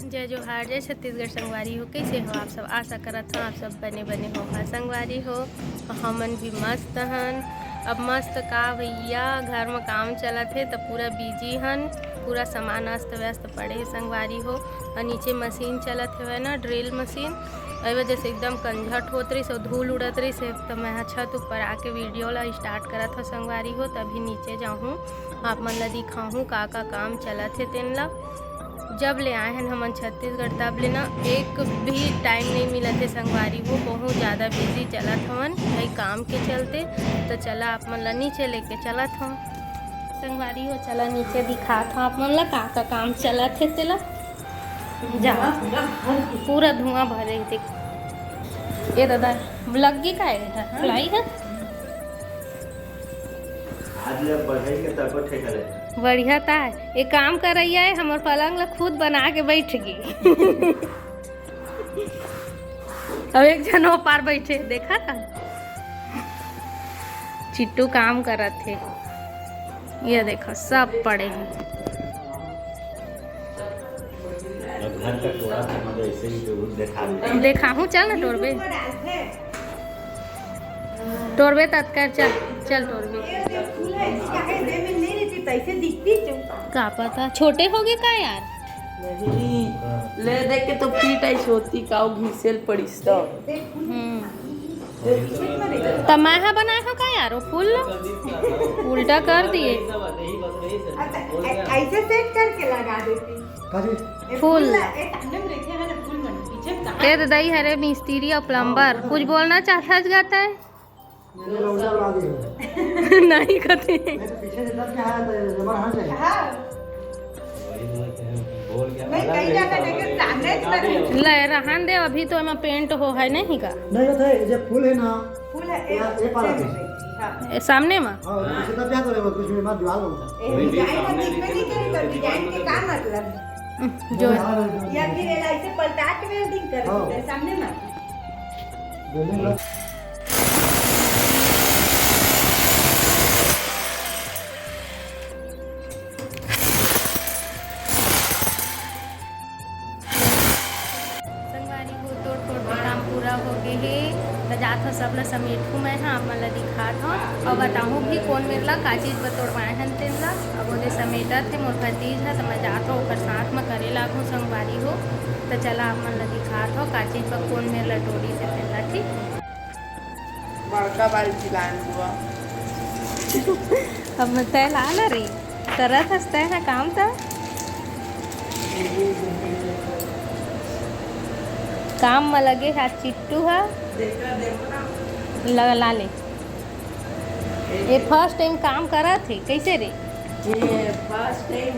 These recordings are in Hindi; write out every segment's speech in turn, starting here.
जय जोहार, जय छत्तीसगढ़ संगवारी हो। कैसे हो आप सब? आशा करत हूँ आप सब बने हो संगवारी हो। हमन भी मस्त हन। अब मस्त का भैया घर में काम चलत है तो पूरा बिजी हन। पूरा सामान अस्त व्यस्त पड़े है संगवारी हो। और नीचे मशीन चलत है ना, ड्रिल मशीन। वही वजह से एकदम कंझट होत रही से, धूल उड़त रही से। तो मैं छत ऊपर आके वीडियो ला स्टार्ट करत हो संगवारी हो। तभी नीचे जाऊँ आप मन ला दिखाऊँ का काम चलत है तेन ला। जब ले आए हैं हमन छत्तीसगढ़ तब ले ना एक भी टाइम नहीं मिला थे संगवारी हो। बहुत ज़्यादा बिजी चलत हवन भाई काम के चलते। तो चला आप मन ला नीचे लेके चलत हूँ संगवारी हो। चला नीचे दिखात हूँ आप मन ला का काम चलत है तेला। जा पूरा धुआं भरे देख। ये दादा लगी का है फुलाई है बढ़िया था। एक काम कर रही है हमार पलंग ला खुद बना के बैठ गई। अब एक जन हो पार बैठे देखा था चिट्टू काम करत थे। ये देखो सब पड़े हैं। देखा हूँ चल ना टोरबे टोरबे तत्कर चल टोरबे। का पता छोटे हो गए का यार। नहीं ले देख के तो पीट ऐसी होती का घिसेल पड़ीस तो। तमाहा बनाए हो का यार वो फूल उल्टा कर दिए। ऐसे सेट करके लगा देती फूल ये तो दही हरे मिस्त्री और प्लम्बर कुछ बोलना चाहता जाता है। नहीं कहते ले रहन दे अभी तो एमा पेंट हो है नहीं का। नहीं होता है जब फूल है ना फूल है ये पाला सामने में हां इसे तब क्या करे कुछ में मत दीवार होता डिजाइन में नहीं करे तो डिजाइन के का मतलब जो या फिर ऐसे पलटा के वेल्डिंग कर सामने में हो गए है तो जात हो सब ला समेटू मैं हाँ मन ला दिखात हूँ और बताऊँ भी कौन मेरे ला का चीज़ बतोड़वाए हैं तेन ला। अब ओदे समेटत थे मोर भतीज है तो मैं जात हूँ ओकर साथ में करे लागू संगवारी हो। तो चला आप मन ला दिखात हो का चीज़ पर कौन मेरे ला टोरी से तेन ला ठीक बड़का बाल्टी लान हुआ। अब मैं तय ला ला रही तरह हंसता है ना काम था काम में लगे है चिट्टू है ला ले। ये फर्स्ट टाइम काम करा थे कैसे रे ये फर्स्ट टाइम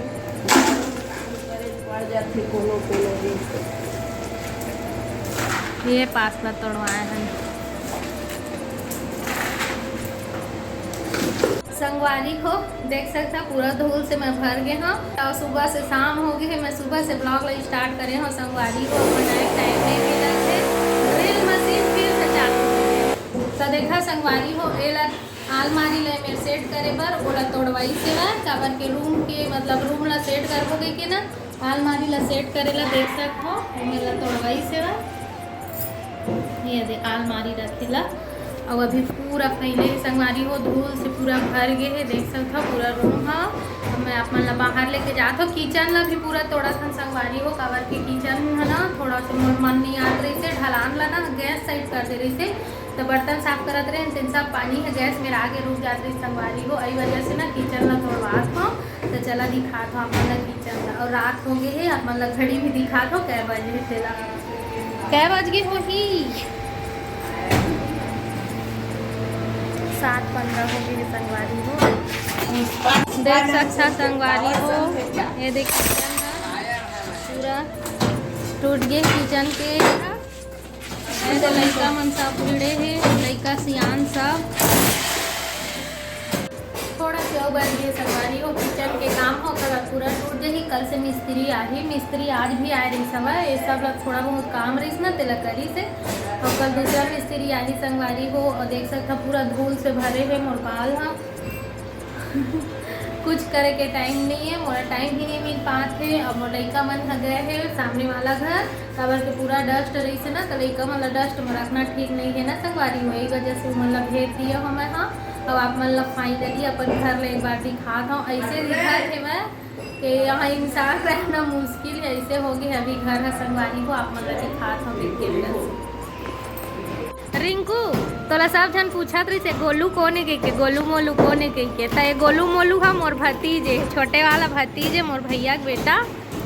करे पड़ जाते कोनो दिन ये पास में तोड़वाए हैं संगवारी हो। देख सकता पूरा धूल से मैं भर गए हाँ और सुबह से शाम हो गई है। मैं सुबह से ब्लॉग ला स्टार्ट करे हूँ संगवारी हो। बनाए टाइम नहीं मिला है ड्रिल मशीन फिर से चालू तो देखा संगवारी हो। एला आलमारी ले मेरे सेट करे बर ओला तोड़वाई से काबर के रूम के मतलब रूम ला सेट कर हो गई के ना आलमारी ला सेट करे ला देख सकते हो मेरा तोड़वाई से ये दे आलमारी रखी ला। और अभी पूरा पहले संगवारी हो धूल से पूरा भर गए है देख सकता पूरा रूम है। तो मैं अपन ला बाहर लेके जाता हूँ। किचन ला भी पूरा तोड़ा था संगवारी हो काबर के किचन है ना थोड़ा सा मन नहीं आ रही से ढलान ला ना गैस साइड कर दे रही से। तो बर्तन साफ करत रहे तीन सब पानी है गैस मेरा आगे रुक जात रही संगवारी हो। आई वजह से ना किचन ला तोड़वात हूँ। तो चला दिखात हूँ अपन ला किचन ला। और रात हो गई है अपन ला घड़ी भी दिखात हो कै बजे तेला कै बज गए हो ही 7:15 हो गई संगवारी हो। देख सकता संगवारी हो ये देख पूरा टूट गए किचन के ऐसे लड़का मन सब भिड़े है लड़का सियान सब थोड़ा से बढ़ गए संगवारी हो। किचन के काम हो कल पूरा टूट जाही। कल से मिस्त्री आही मिस्त्री आज भी आए रही समय ये सब थोड़ा बहुत काम रही ना तेला करी से। और कल दूसरा मिस्त्री आही संगवारी हो। और देख सकता पूरा धूल से भरे है मोर बाल हाँ कुछ करे के टाइम नहीं है, मोरा टाइम ही नहीं मिल पात है। अब मोर लइका मन ह गए है सामने वाला घर, काबर के पूरा डस्ट रही से ना, तो लइका मन ला डस्ट में रखना ठीक नहीं है ना संगवारी, वही वजह से मन ला भेज दिया हूँ मैं। हाँ अब आप मन ला फाइनली अपन घर ले एक बार दिखाता हूँ। ऐसे दिखा थे मैं कि यहाँ इंसान रहना मुश्किल है, ऐसे हो गए अभी घर है संगवारी को, आप मन ला दिखाता हूँ देख के। रिंकू तोला सब जन पूछत रही से गोलू कोने के गोलू मोलू कोने के तो ये गोलू मोलू है मोर भतीजे, छोटे वाला भतीजे मोर भैया के बेटा।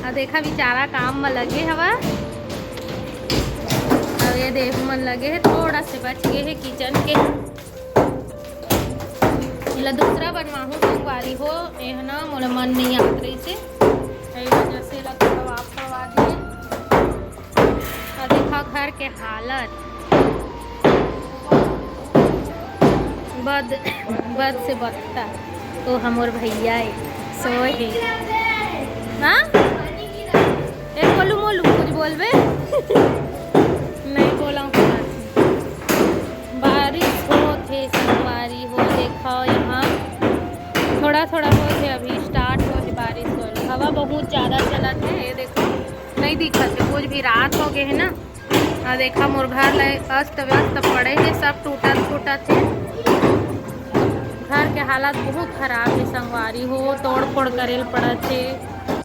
और देखा बेचारा काम में लगे हवा। अब ये देख मन लगे है, थोड़ा से बच गए है किचन के। इला दूसरा बनवाहू संगवारी हो, ये ना मोला मन नहीं आत रही से, वजह से इला थोड़ा आप करवा दिए। और देखा घर के हालत बद से बदता। तो हमर भैया सोए है। हाँ एक बोलू मोलू कुछ बोलबे नहीं बोला। बारिश हो थे संगवारी हो, देखो यहाँ थोड़ा थोड़ा हो थे, अभी स्टार्ट हो थे बारिश हो। हवा बहुत ज़्यादा चलत है, ये देखो नहीं दिखत है कुछ भी, रात हो गए है ना। और देखा मोर घर ले अस्त व्यस्त पड़े है, सब टूटत फूटत है। घर के हालात बहुत खराब है संगवारी हो, तोड़ फोड़ करेल पड़त है।